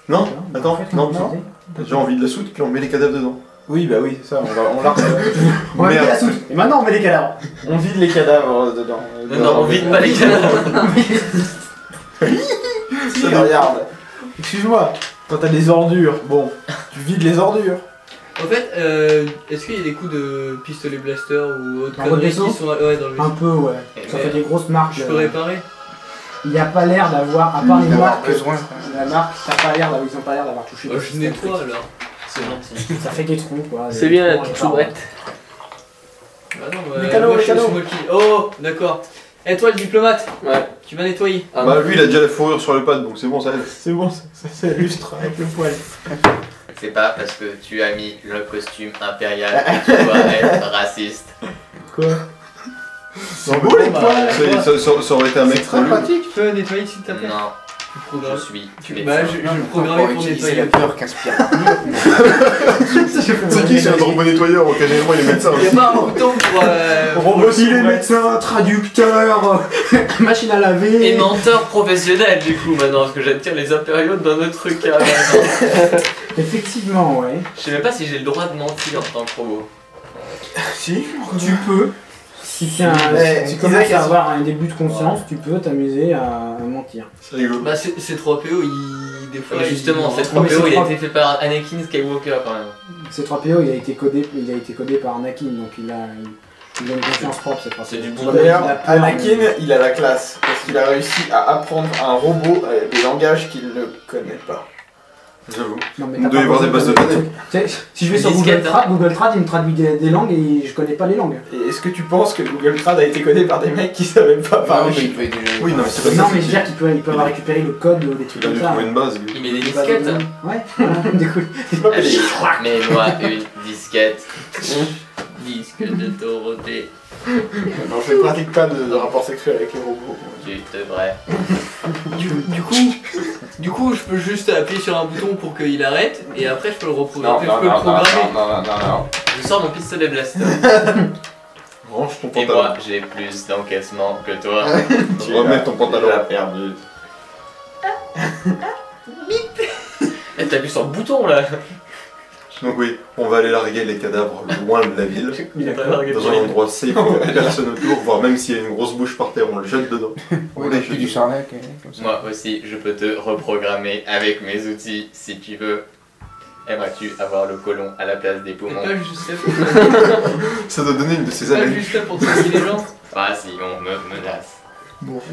Non, attends, En fait, non, on non. disait- J'ai envie de la soute, puis on met les cadavres dedans. Oui, bah oui, ça, on l'a On va Merde. mettre la soupe. Et maintenant, on met les cadavres. On vide les cadavres dedans. Non, on vide pas les cadavres. Si, regarde. Excuse-moi, quand t'as des ordures, bon, tu vides les ordures. En fait, est-ce qu'il y a des coups de pistolet blaster ou autre Dans conneries votre vaisseau qui sont ouais, dans le Un vaisseau? peu, ouais. Et Ça mais- fait des grosses marques. Je peux réparer? Il n'y a pas l'air d'avoir, à part les D'avoir marques, besoin. la marque, t'as pas l'air d'avoir, ils ont pas l'air d'avoir touché. Bah, je nettoie alors. C'est gentil. Ça fait des trous, quoi. C'est des bien la trous, petite les barres. soubrette. Bah non, Les canaux, moi, les je suis canaux. smoky. Oh, d'accord. Et toi, le diplomate, Ouais. tu vas nettoyer. Ah, Bah lui il a déjà la fourrure sur le pad, donc c'est bon, ça aide. C'est bon, ça s'illustre avec le poil. C'est pas parce que tu as mis le costume impérial que tu dois être raciste. Quoi? C'est beau, les poils. Ça aurait été un mec très nul. pratique. Tu peux nettoyer s'il te plaît? Non, Je je suis médecin. Bah, je vais programmer pour nettoyer. la peur qu'inspire. C'est qui c'est un robot nettoyeur? Occasionnellement il est médecin Il y a aussi. pas un bouton pour. Robot Il est médecin, traducteur, machine à laver. Et menteur professionnel du coup maintenant, parce que j'attire les impériaux dans notre cas. Effectivement, ouais. Je sais même pas si j'ai le droit de mentir en tant que robot. Si. Tu peux. Si tu Mais commences Isaac, à avoir un début de conscience, tu peux t'amuser à mentir. C'est rigolo. Bah, c'est 3PO, il. Des fois. Mais justement, il- cette mais 3PO c'est il a pas- été fait par Anakin Skywalker quand même. C3PO, il a été codé par Anakin, donc il a une conscience propre, c'est pas C'est du bon. D'ailleurs, Anakin, il a la classe, parce qu'il a réussi à apprendre à un robot des langages qu'il ne connaît pas. J'avoue. Non, mais Il t'as doit y pas avoir des besoin bases de de- données. Tu sais, si je vais Une sur disquette, Google Trad, il me traduit des langues et je connais pas les langues. Et est-ce que tu penses que Google Trad a été codé par des mecs qui savaient pas parler? Oui, non, mais c'est pas Non, ça. mais je veux dire qu'il peut avoir récupéré le code ou des trucs Il a comme dû ça. trouver une base. lui. Il met des Des bases de disquettes. données. Ouais, voilà, du coup. Allez, mets-moi une disquette. Disque de Dorothée. Non, je ne pratique pas de rapport sexuel avec les robots. Tu devrais. Du coup, je peux juste appuyer sur un bouton pour qu'il arrête et après je peux le Non, reprogrammer. non, Je peux le non, programmer. non. Je sors mon pistolet blaster. Range ton Et pantalon. moi, j'ai plus d'encaissement que toi. Remets ton pantalon. Il a perdu. Eh, t'appuies sur le bouton là. Donc oui, on va aller larguer les cadavres loin de la ville, Il a T'as quoi largué dans pour un rien. endroit safe, où personne autour, voire même s'il y a une grosse bouche par terre, on le jette dedans. On les jette. charnac, comme ça. Moi aussi, je peux te reprogrammer avec mes outils si tu veux. Aimerais-tu avoir le côlon à la place des C'est poumons? pas juste là pour Ça doit donner une de ces c'est pas années. juste là pour traquer les gens. Ah si, on me menace.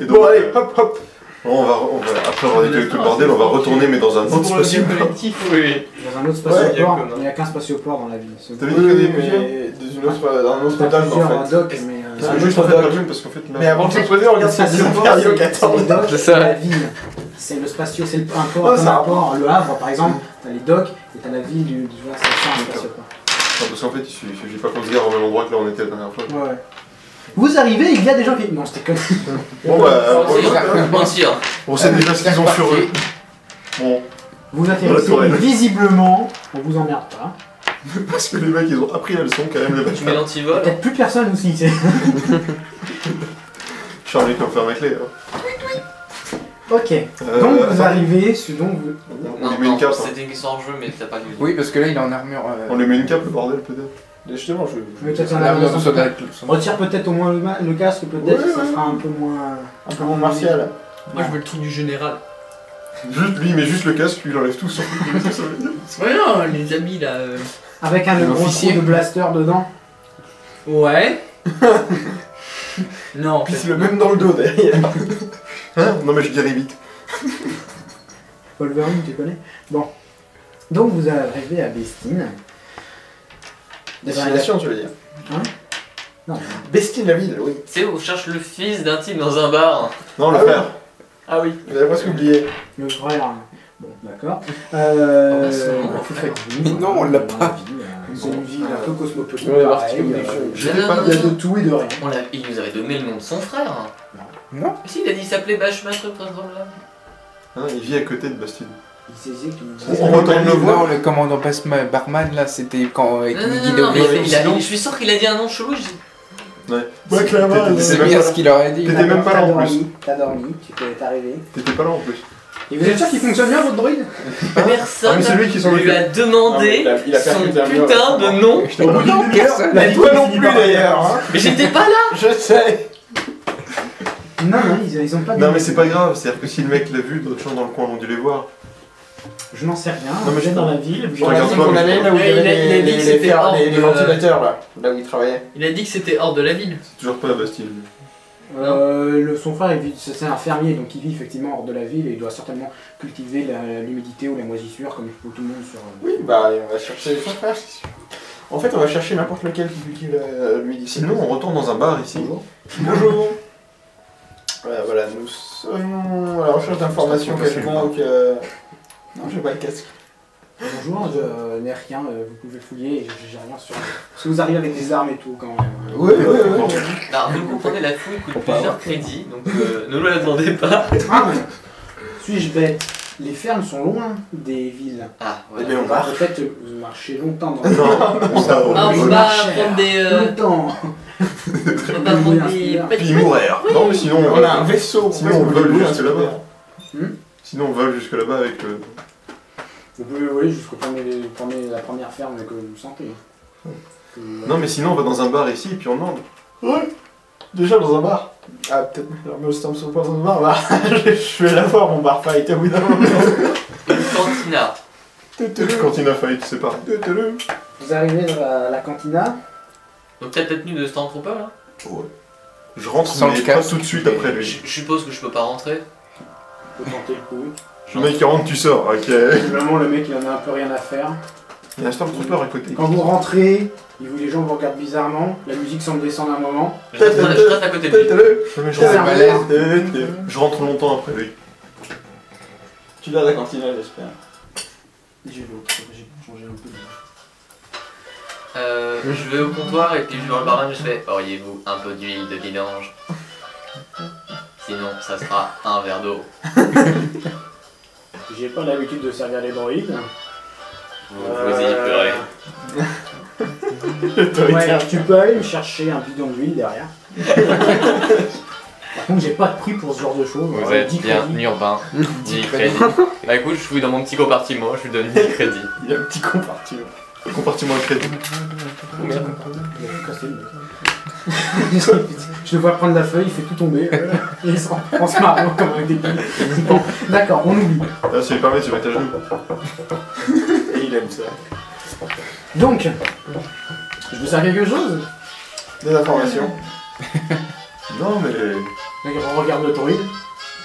Et donc, Bon, allez, hop, hop. après avoir nettoyé tout le bordel, on va retourner mais dans un C'est autre pour le bien spatioport. collectif. Oui. Dans un autre Ouais, spatioport, il y a il n'y a qu'un spatioport dans la ville. C'est T'avais dit qu'il y en avait plusieurs? Dans un autre T'as dame, plusieurs en fait. docks, mais. C'est un juste autre en fait doc. la ville parce qu'en fait là. Mais avant de se poser, on regarde Le si c'est spatioport, impériaux c'est les 14. docks, C'est c'est ça. la ville. C'est le spatio, c'est un port, Oh, comme c'est un un port. Le Havre, par exemple, t'as les docks et t'as la ville du voilà, c'est ça un spatioport. Non, parce qu'en fait il suffit pas qu'on se gare au même endroit que là on était la dernière fois. Ouais, ouais. Vous arrivez, il y a des gens qui. Non, c'était connu. Bon bah, Mentir. on sait déjà ce qu'ils ont sur eux. Bon, Vous Dans la atterrissez tourelle. et visiblement, on vous emmerde pas. parce que les mecs ils ont appris la leçon quand même, les Tu mets bâtiments. l'antivol. Peut-être plus personne aussi. c'est- Charlie qui enferme avec les. Ok. Donc vous arrivez, donc vous. On Non, lui met une non, cape. hein. c'était une question en jeu, mais t'as pas lu. Oui, parce que là il est en armure. On lui met une cape le bordel peut-être. Justement, je. Mais peut-être en un armure de armure soldat. Retire peut-être au moins le casque, peut-être Ouais, ça ouais. sera un peu moins. Un peu moins martial. Moi je veux le truc du général. Juste lui il met juste le casque, lui il enlève tout sur Ouais, non, les amis là. Avec un gros L'officier. trou de blaster dedans. Ouais. Non, en Puis fait. c'est le même dans le dos derrière. Hein? Non mais je guéris vite. Wolverine, tu connais. Bon. Donc vous arrivez à Bestine. Destination, tu veux dire. Non. Bestine la ville, oui. Tu sais, on cherche le fils d'un type dans un bar. Non le Ah oui. frère. Ah oui. Vous avez presque oublié. Le frère. Bon, d'accord. Mais non, on l'a pas. C'est une ville un peu cosmopolite. Ouais, pareil, J'étais pas il y a de tout et de rien. Il nous avait donné le nom de son frère. Non. Si, il a dit qu'il s'appelait Bachman, truc comme ça. Hein, il vit à côté de Bastille. Il sait que On retourne le voir. Non, le commandant Barman là, c'était quand avec Non, non, Guy non, non, mais Doblé. je suis sûr qu'il a dit un nom chelou. Ouais, clairement. C'est bien ce qu'il aurait dit. T'étais même pas là en plus. T'as dormi, tu peux t'arriver. T'étais pas là en plus. Et vous êtes sûr qu'il fonctionne bien votre droïde? Personne mais c'est lui qui s'en lui a demandé Non, mais il a son percuté un mur, putain là. de nom. Non, personne. Mais toi non plus d'ailleurs, hein. Mais j'étais pas là. Je sais. Non, ils ont pas Non mais c'est pas grave, c'est-à-dire que si le mec l'a vu, d'autres gens dans le coin l'ont dû les voir. Je n'en sais rien. Non, mais Vous êtes je- dans la ville. Je On a regarde dit pas, qu'on mais- allait là où il y Ouais, avait il a dit que c'était hors les de- ventilateurs là où il travaillait. Il a dit que c'était hors de la ville. C'est toujours pas la Bastille. Son frère, c'est un fermier, donc il vit effectivement hors de la ville et il doit certainement cultiver l'humidité ou la moisissure comme tout le monde sur. Oui, bah on va chercher son frère, c'est sûr. En fait, on va chercher n'importe lequel qui lui dit. Sinon, on retourne dans un bar ici. Bonjour. Bonjour. Voilà, nous serions à la recherche d'informations quelconques. Non, j'ai pas le casque. Bonjour, je n'ai rien, vous pouvez fouiller, et j'ai rien sur. Parce que vous arrivez avec des armes et tout quand même. Oui. Alors, vous comprenez, la fouille coûte plusieurs crédits, donc ne nous la demandez pas. Ah, mais suis-je bête? Les fermes sont loin des villes. Ah, Eh voilà. bien, on marche. Peut-être vous marchez longtemps dans Non, ça Ah, on Vous va marchez prendre des. longtemps. On va prendre des. Puis ils mourraient. Non mais sinon On a un vaisseau. Sinon, on vole jusque là-bas. là-bas. Sinon on vole jusque là-bas avec le... Vous pouvez voler jusqu'au la première ferme que vous sentez. Non mais sinon on va dans un bar ici et puis on demande. Ouais. Déjà dans un bar. Ah, peut-être mais au Stormtrooper dans un bar. Bah, je vais la voir mon bar fight au bout d'un moment. Une cantina. Cantina fight, c'est pareil. Vous arrivez dans la cantina. Donc, peut-être la tenue de Stormtrooper là. Ouais. Je rentre Sans mais le pas casque. tout de suite après lui. Je suppose que je peux pas rentrer. Vous tentez le coup. Le mec il rentre, tu sors, ok. Vraiment, le mec il en a un peu rien à faire. Il y a un Stormtrooper à côté. Quand vous rentrez, les gens vous regardent bizarrement. La musique semble descendre un moment. Je reste à côté de lui. Mais je Ça rentre- a l'air. Je rentre longtemps après lui. Tu l'as la cantine, j'espère. J'ai changé un peu. Je vais au comptoir et puis je vais dans le barman et je fais auriez-vous un peu d'huile de vidange? Sinon, ça sera un verre d'eau. J'ai pas l'habitude de servir les droïdes. Vous y pleurez. Ouais, tu peux aller me chercher un bidon d'huile derrière. Par contre, j'ai pas de prix pour ce genre de choses. Vous Ouais, êtes 10 bien crédits. urbain. 10 crédits. Bah écoute, je fouille dans mon petit compartiment, je lui donne 10 crédits. Il y a un petit compartiment. Compartiment de crédit. Il a tout cassé, le mec. Je le vois prendre la feuille, il fait tout tomber. Et il se marre comme avec des billes. Bon, d'accord, on oublie. Là, ça lui permet de se mettre à genoux. Et il aime ça. Donc, je veux faire quelque chose. Des informations. Non mais... Donc, on regarde le droïde.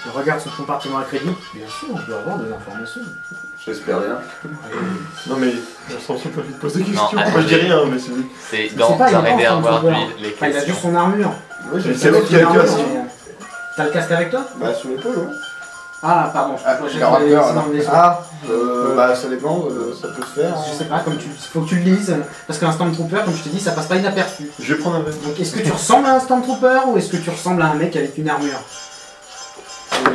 Il regarde son compartiment à crédit. Bien sûr, je dois avoir des informations. J'espère bien. Non mais... J'ai l'impression que je te pose des questions. Non, Moi je dis rien mais c'est... C'est C'est dans pas, il un est pas en réservoir train de d'huile, les Enfin, il a questions. juste son armure. Oui, Mais c'est l'autre qui a le casque. T'as le casque avec toi? Bah, sous l'épaule, ouais. Ah, pardon, je Ah, j'ai la pas les rapeur, dans le vaisseau. Ah, bah, ça dépend, ça peut se faire. Je sais pas, faut que tu le lises, parce qu'un Stormtrooper, comme je te dis, ça passe pas inaperçu. Je vais prendre un verre. Donc est-ce que tu ressembles à un Stormtrooper ou est-ce que tu ressembles à un mec avec une armure?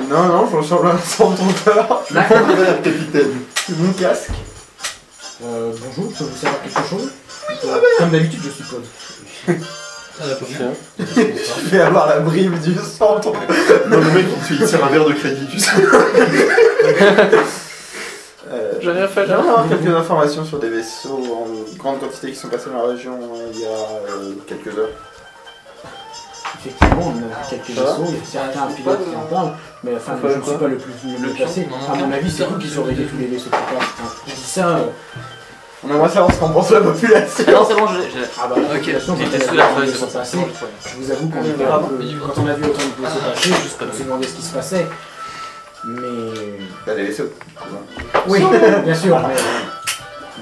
Non, je ressemble à un Stormtrooper. Je vais prendre un verre, capitaine. C'est mon casque. Bonjour, je peux vous savoir quelque chose? Comme d'habitude, je suppose. Je vais avoir la brime du Stormtrooper. Non le mec il tire un verre de crédit, tu sais. J'ai rien fait, j'aimerais avoir quelques informations sur des vaisseaux en grande quantité qui sont passés dans la région il y a quelques heures. Effectivement, on a vu quelques Ça va vaisseaux, il y a certains pilotes qui en parlent, mais enfin, je ne suis pas le plus mieux placé. À mon avis, c'est vous qui surveillez tous les vaisseaux qui passent. Enfin, je dis ça. On aimerait savoir ce qu'en pense la population. Ah non, c'est bon, je l'ai. Ah bah, la Ok, population, j'étais quand sous elle la a vu feuille, les c'est vaisseaux bon, passer, c'est bon. je vous avoue qu'on était un peu... Quand on a vu autant de vaisseaux passer, on s'est demandé ce qui se passait. Mais... Bah, des vaisseaux. Oui, bien sûr, mais...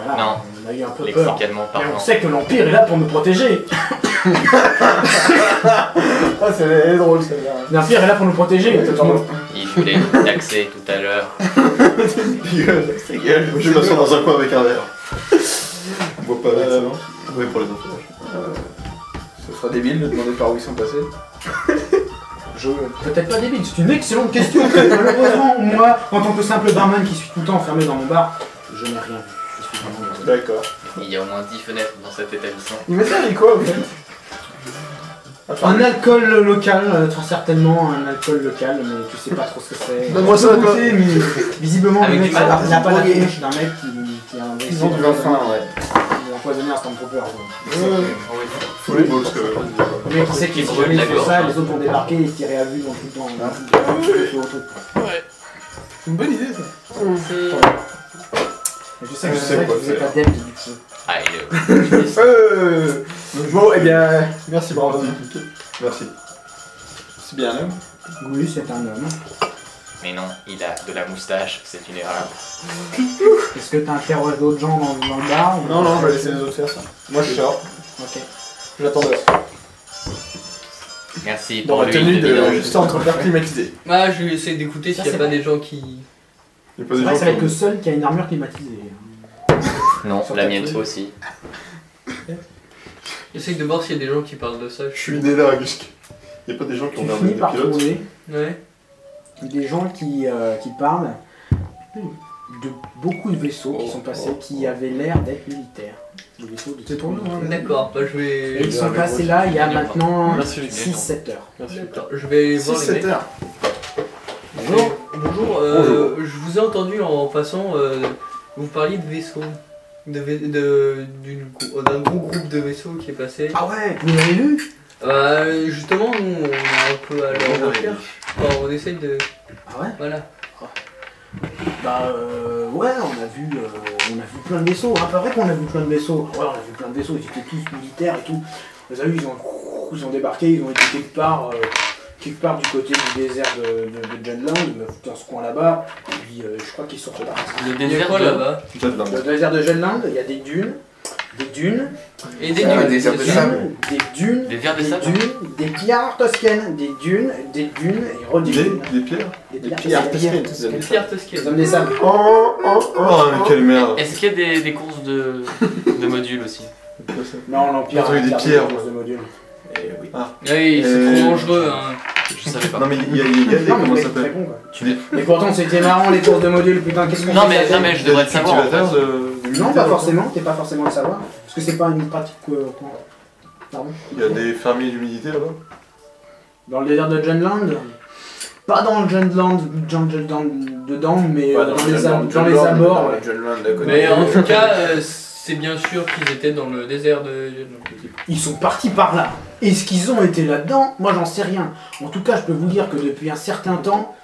Voilà, Non. on a eu un peu peur. Lexicalement Mais on parlant. sait que l'Empire est là pour nous protéger. Ah, c'est drôle celle-là. L'Empire est là pour nous protéger. Ouais, tout le monde. Il voulait nous taxer tout à l'heure. C'est gueule. Je vais m'asseoir dans un coin avec un verre. On boit pas avec ça. non. Oui pour les enfants. Ce sera débile de demander par où ils sont passés. Peut-être pas débile, c'est une excellente question. Malheureusement, moi, en tant que simple barman qui suis tout le temps enfermé dans mon bar, je n'ai rien vu. Je suis vraiment désolé. D'accord. Il y a au moins 10 fenêtres dans cet établissement. Il m'a servi quoi en fait? Un alcool local, très certainement un alcool local, mais tu sais pas trop ce que c'est. Donne-moi ça, On peut toi. goûter, mais visiblement Avec le mec du mal. il a pas la tronche d'un mec qui a un Ils ont du vin fin, ouais. Il a empoisonné un Stormtrooper. Faut les balls, quand même. Le mec il sait qu'il Qui faut brûle jamais la fait gorge. ça, les autres vont débarquer et tirer à vue dans tout le temps. C'est une bonne idée, ça. Je sais que Je sais vous quoi êtes faire. adepte du feu. Allez, Bon, eh bien, merci, Brandon. Merci. C'est bien, hein. Oui, c'est un homme. mais non, il a de la moustache, c'est une erreur. Est-ce que t'interroges d'autres gens dans le bar ou... Non, je vais laisser les autres faire ça. Moi, je sors. Ok. J'attends dehors. Merci Dans pour la l'huile tenue de de vidange. Stormtrooper climatisé. Ah, je vais essayer d'écouter Ça, s'il n'y a c'est pas vrai. des gens qui. Il y a pas C'est des vrai que gens ça va être qui le ont- seul qui a une armure climatisée. Non, Sur la ta mienne tenue. aussi. J'essaye de voir s'il y a des gens qui parlent de ça. Je suis délargué. Il y a pas des gens qui ont Tu l'air finis des par pilotes. trouver Ouais. des gens qui parlent de beaucoup de vaisseaux qui sont passés qui avaient l'air d'être militaires. Des vaisseaux de C'est trop long, hein. D'accord, bah je Et vais. ils sont passés là il y a maintenant Merci, 6-7 heures. D'accord, je vais voir les 6-7 mecs. heures. Bonjour. Bonjour, Bonjour. je vous ai entendu en passant, vous parliez de vaisseaux. D'un gros groupe de vaisseaux qui est passé. Ah ouais, vous l'avez vu? Justement, nous, on est un peu à leur recherche. Enfin, on essaye de. Ah ouais? Voilà. Bah ouais, on a vu plein de vaisseaux. Hein. Pas vrai qu'on a vu plein de vaisseaux. Ouais, on a vu plein de vaisseaux, ils étaient tous militaires et tout. Vous avez vu, ils ont débarqué, ils ont été quelque part du côté du désert de Junland, dans ce coin là-bas. Et puis je crois qu'ils sont repartis. Le désert quoi là-bas? Jadland. Dans le désert de Junland, il y a des dunes, Et des Ah, dunes. des désert de sable. des dunes, Des vers de sable. des pierres toscaines, des dunes et redis Des dunes. pierres. Des Des pierres, pierres toscaines. toscaines. Pierre Les Toscaine. hommes des sables. Oh, mais quelle merde. Est-ce qu'il y a des courses de modules aussi? Non, l'Empire Ils ont eu des a pierres. de modules. Eh oui. Oui, c'est trop dangereux. Hein. Je savais pas. Non, mais il y a des. Non, mais Comment le ça mec est très s'appelle con quoi. Des Mais pourtant c'était marrant les courses de modules, putain, qu'est-ce qu'on Non, fait, ça mais fait je devrais le savoir. En cultivateurs fait. de Non, militaires, pas quoi. forcément, t'es pas forcément le savoir. Parce que c'est pas une pratique quoi. Pardon. Il y a des fermiers d'humidité là-bas. Dans le désert de Junland. Pas dans le Junland dedans, mais dans les abords. Ouais. Mais en tout cas, c'est bien sûr qu'ils étaient dans le désert de. Ils sont partis par là. Est-ce qu'ils ont été là-dedans? Moi j'en sais rien. En tout cas, je peux vous dire que depuis un certain temps,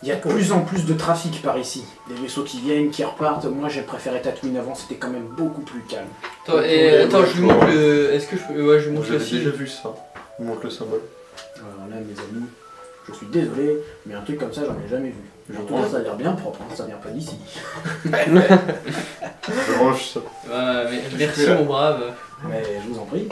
il y a de plus en plus de trafic par ici. Des vaisseaux qui viennent, qui repartent. Moi j'ai préféré Tatooine avant, c'était quand même beaucoup plus calme. Attends, attends, je lui montre le. Est-ce que je peux. Ouais, je lui montre Vous le avez déjà signe. vu ça. Je vous montre le symbole. Alors là, mes amis, je suis désolé, mais un truc comme ça, j'en ai jamais vu. En tout cas, ça a l'air bien propre, hein, ça vient pas d'ici. Je range ça. Ouais, mais merci mon brave. Mais je vous en prie.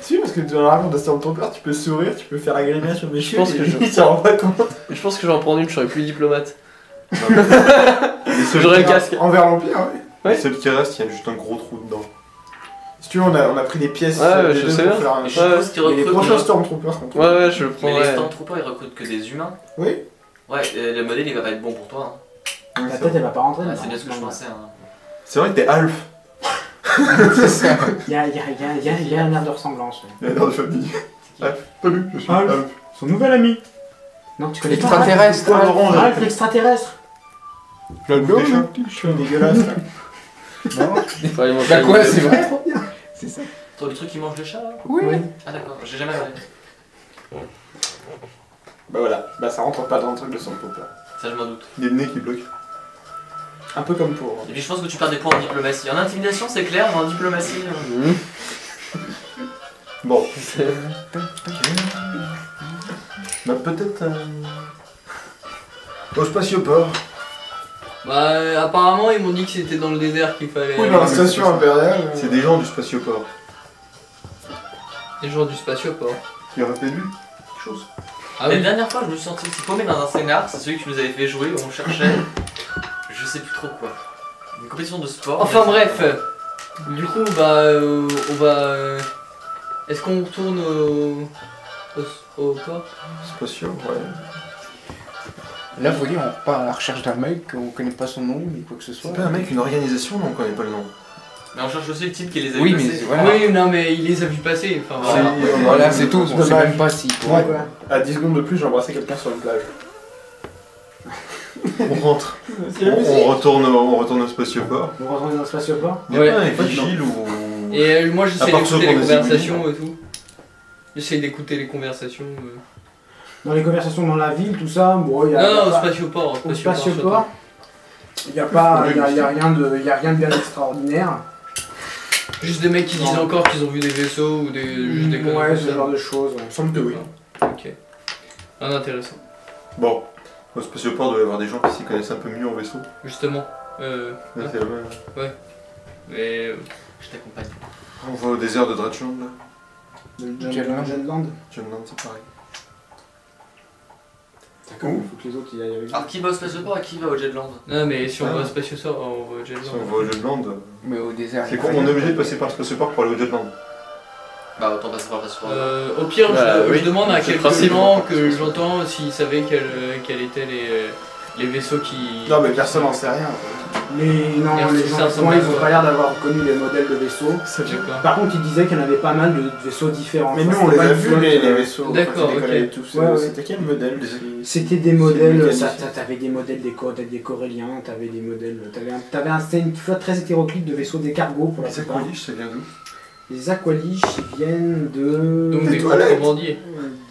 Si, parce que dans la raconte de Stormtrooper, tu peux sourire, tu peux faire la grimace sur mes Je pense que il s'en rend pas compte. Je pense que j'en prends une, je serais plus diplomate. Les seuls J'aurais qui- le casque. Envers l'Empire, oui. Les seuls qui restent, il y a juste un gros trou dedans. Si tu veux, on a pris des pièces Ouais, des je deux sais pour bien. faire un... Je suppose qu'ils Et les recrutent. prochains Stormtroopers qu'on trouve. Ouais, je le Mais les prendrais. Stormtroopers ils recrutent que des humains. Oui. Ouais, le modèle il va pas être bon pour toi. Ta tête, elle va pas rentrer Hein. dedans. C'est bien ce que je pensais. Hein. C'est vrai que t'es Alf. C'est ça. Il y a un air de ressemblance. Ouais. Il y a l'air de famille. Alf. Salut, je suis Alf. Alf. Son nouvel ami. Non, tu connais pas Extraterrestre. Alf orange. Alf, l'extraterrestre. Je vais bouffer ça. Je suis dégueulasse là. Non. Faut aller manger Bah une quoi, de- c'est vrai. C'est ça. Toi, le truc qui mange le chat là Oui. Ah d'accord, j'ai jamais regardé. Bah voilà, bah ça rentre pas dans le truc de Stormtrooper. Ça je m'en doute. Il y a le nez qui bloque. Un peu comme pour... Et puis je pense que tu perds des points en diplomatie. En intimidation c'est clair, mais en diplomatie. Bon. Bah peut-être... Au spatioport. Bah, apparemment, ils m'ont dit que c'était dans le désert qu'il fallait. Oui, aller. dans la station impériale. C'est des gens du spatioport. Les gens du spatioport. Tu aurais peut-être vu quelque chose. Ah La oui. dernière fois je me suis senti paumé dans un scénar, c'est celui que tu nous avais fait jouer où on cherchait. Je sais plus trop quoi. Une compétition de sport. Enfin bref. Du coup, bah, on va. Est-ce qu'on retourne au port? Spatio, ouais. Là, vous voyez, on part à la recherche d'un mec, on connaît pas son nom, ni quoi que ce soit. C'est pas un mec, une organisation, non, on connaît pas le nom. Mais on cherche aussi le type qui les a Oui, vus mais passer. voilà. Oui, non, mais il les a vus passer. Enfin, voilà. Voilà, c'est tout. On sait Dommage. même pas si. Ouais. À 10 secondes de plus, j'ai embrassé quelqu'un sur une plage. On rentre. On retourne au spatioport. On retourne dans le spatioport. Il y a Ouais. pas un vigile ou. Et moi, À j'essaie part ceux d'écouter les qu'on a conversations et tout. J'essaie d'écouter les conversations. Dans les conversations dans la ville, tout ça, bon, il y a. Non, non, au pas- spatioport. Au spatioport, il n'y a pas, il y a rien de bien extraordinaire. Juste des mecs qui disent Non. encore qu'ils ont vu des vaisseaux ou juste des conneries Ouais, comme ce ça. genre de choses. Il me semble que oui. Ok. Non, intéressant. Bon, au spatioport, il doit y avoir des gens qui s'y connaissent un peu mieux en vaisseau. Justement. Là, Ouais. c'est la même. Mais. Je t'accompagne. On va au désert de Dratchland, là. Le Jetland. Jetland. Jetland, c'est pareil. D'accord, il faut que les autres y aillent avec vous. Alors qui va au spatioport et qui va au Jetland? Non, mais si on Ah. va au spatioport, on va au Jetland. Si on va au Jetland, Mais au désert. c'est il y a con, rien. on est obligé de passer par le spatioport pour aller au Jetland. Bah autant passer par le spatioport. Au pire, Bah, je oui. demande à C'est le quelques principe. gens que j'entends s'ils savaient quels étaient les vaisseaux qui. Non, mais personne n'en sait rien. Non, Merci, les gens ça du ressemble coin, à ils ont quoi pas l'air d'avoir reconnu les modèles de vaisseaux. C'est quoi Par contre, ils disaient qu'il y en avait pas mal de vaisseaux différents. Mais Enfin, nous, on c'était les pas a une vus, flotte, les vaisseaux. D'accord, quand ils ok. décollaient et tout. Ouais, ouais. C'était quel modèle C'était des modèles, mécanisme. t'avais des modèles des Coréliens, t'avais des modèles, c'était une flotte très hétéroclite de vaisseaux, des cargos pour la Les plupart. Aqualish, ça vient d'où? Les Aqualish, ils viennent de... Donc des toilettes. contrebandiers.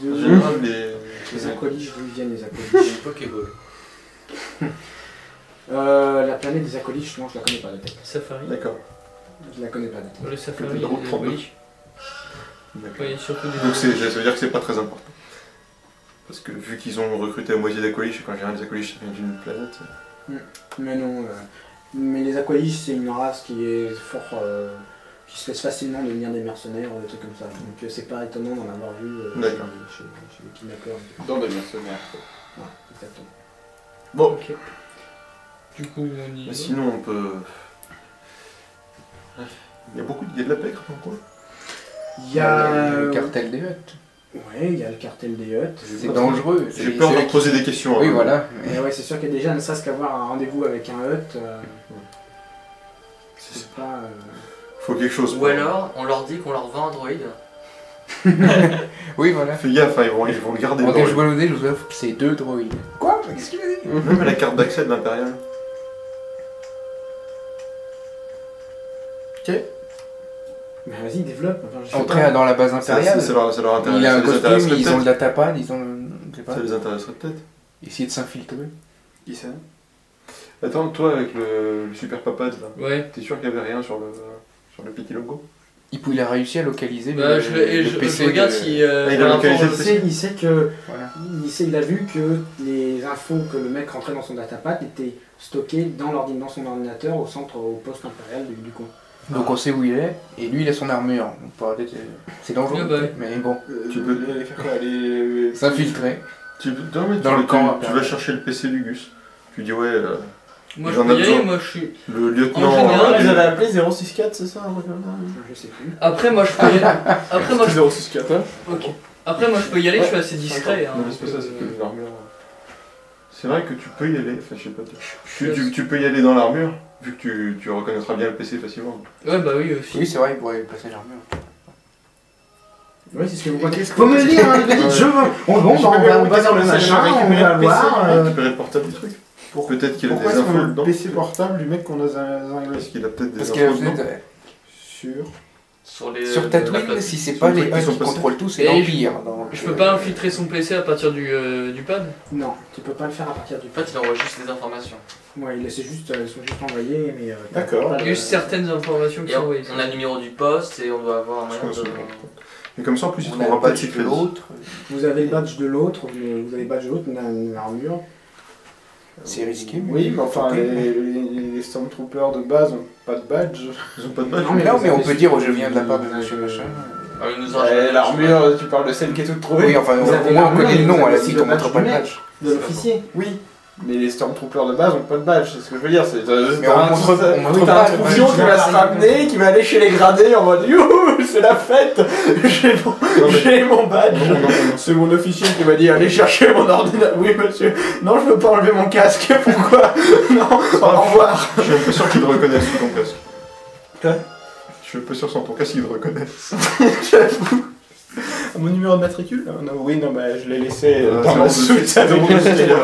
En de... général, Les Aqualish, d'où ils viennent les Aqualish? Pokéball. La planète des Aqualish, non, je la connais pas de tête. Safari. D'accord. Je la connais pas de tête. Le Safari, C'était drôle, les 32. Aqualish. D'accord. Oui, surtout des. Donc ça veut dire que c'est pas très important. Parce que vu qu'ils ont recruté la moitié d'Aqualish, et quand j'ai rien les Aqualish, ça vient d'une planète. Mais non, mais les Aqualish, c'est une race qui est fort... qui se laisse facilement devenir des mercenaires, des trucs comme ça. Donc c'est pas étonnant d'en avoir vu D'accord. chez les kidnappeurs. Dans des mercenaires. Ouais, exactement. Bon, Ok. Du coup, on y mais va. sinon on peut. Il y a de la pègre dans le coin. Il y a... Le cartel des Huttes. Ouais, il y a le cartel des Huttes. C'est dangereux. J'ai peur de leur poser des questions. Oui, hein. voilà. Mais ouais, c'est sûr que déjà, ne serait-ce qu'avoir un rendez-vous avec un Hutt, C'est- c'est pas... Faut quelque chose. Ou alors, on leur dit qu'on leur vend un droïde. Oui, voilà. Fais gaffe, hein, ils vont le garder. En dans Dashboardé, je vous offre que c'est 2 droïdes. Quoi? Mais qu'est-ce qu'il a dit? Même la carte d'accès de l'Impérial. Mais vas-y, développe. Enfin, je sais Entrer pas. dans la base impériale. Ça leur intéresse. Il a un ça les intéresserait costume, ils ont de peut-être. la tapade, ils ont. Je sais pas. Ça les intéresserait peut-être. Essayer de s'infiltrer. Qui ça? Attends, toi avec le super papad là, Ouais. t'es sûr qu'il y avait rien sur le petit logo? Il a réussi à localiser Bah, le, je PC. regarde de- si. Ah, il a par rapport localisé au- le Il sait que... Voilà. Il a vu que les infos que le mec rentrait dans son datapad étaient stockées dans son ordinateur au centre, au poste impérial du coin. Donc on sait où il est, et lui il a son armure. Donc peut-être, c'est dangereux, Ah bah. peut-être, mais bon. Tu peux- aller faire quoi? Aller... S'infiltrer. Non, mais Dans le camp tu vas chercher le PC du Gus. Tu dis ouais, Moi, Ils je en peux a y aller, besoin. moi, je suis. le lieutenant. En général, Ils avaient appelé 064, c'est ça? Je sais plus. Après, moi, je peux y aller. Après, moi, je... 064, hein? Ok. Après, moi, je peux y aller, je suis assez discret. Hein, Non, mais c'est pas ça, c'est que l'armure. C'est vrai que tu peux y aller, enfin je sais pas. Tu peux y aller dans l'armure, vu que tu reconnaîtras bien le PC facilement. Ouais, bah oui, aussi. Oui, c'est vrai, il pourrait passer l'armure. Oui, c'est ce que vous voyez. Faut me le dire, hein, le petit jeu. On va sur le machin, on va voir. Récupérer le portable du truc. Peut-être qu'il a Pourquoi des est-ce qu'on infos a le dedans. PC portable du mec qu'on a zinglé? Parce qu'il a peut-être des Parce infos que dedans. peut-être, Sur... sur la Tatooine, flotte. si c'est Sur pas le les truc qui Hutt sont qui passés. contrôlent tout, c'est Et l'Empire. Je peux pas infiltrer son PC à partir du pad. Non, tu peux pas le faire à partir du En fait, il envoie juste des informations. Ouais, elles sont juste envoyées, mais... D'accord. Il y a juste certaines informations qui Et sont on envoyées. a le numéro du poste et on doit avoir un moyen Je pense de. que- Et comme ça en plus il On a trouvera le pas de badge de secret. l'autre. Vous avez le badge de l'autre, vous avez le badge de l'autre, on a une armure. C'est risqué, mais. Oui, mais enfin, Ok. les Stormtroopers de base ont pas de badge. Ils ont pas de badge. Non, mais Non, vous mais on avez peut dire surtout- je viens de la part de vous monsieur avez- machin. Ah, il nous a L'armure, tu parles de celle qui est toute trouvée? Oui, enfin, Vous avez au moins on l'armure, connaît le vous nom, à avez la suite le on montre badge pas le du mec. badge. De l'officier. Oui. Mais les Stormtroopers de base ont pas de badge, c'est ce que je veux dire. C'est Mais on montre t'as pas un le troufion badge. qui va se ramener, qui va aller chez les gradés en mode youhou, c'est la fête, j'ai mon badge. C'est mon officier qui m'a dit allez chercher mon ordinateur. Oui monsieur, non je veux pas enlever mon casque, pourquoi? Non, au revoir. Je suis un peu sûr qu'ils te reconnaissent sous ton casque. Quoi? Je suis un peu sûr sur ton cas s'ils le reconnaissent. J'avoue. Mon numéro de matricule? Non, oui, non, bah je l'ai laissé dans c'est ma bon, soute c'est avec bon, le c'est stylo. bon.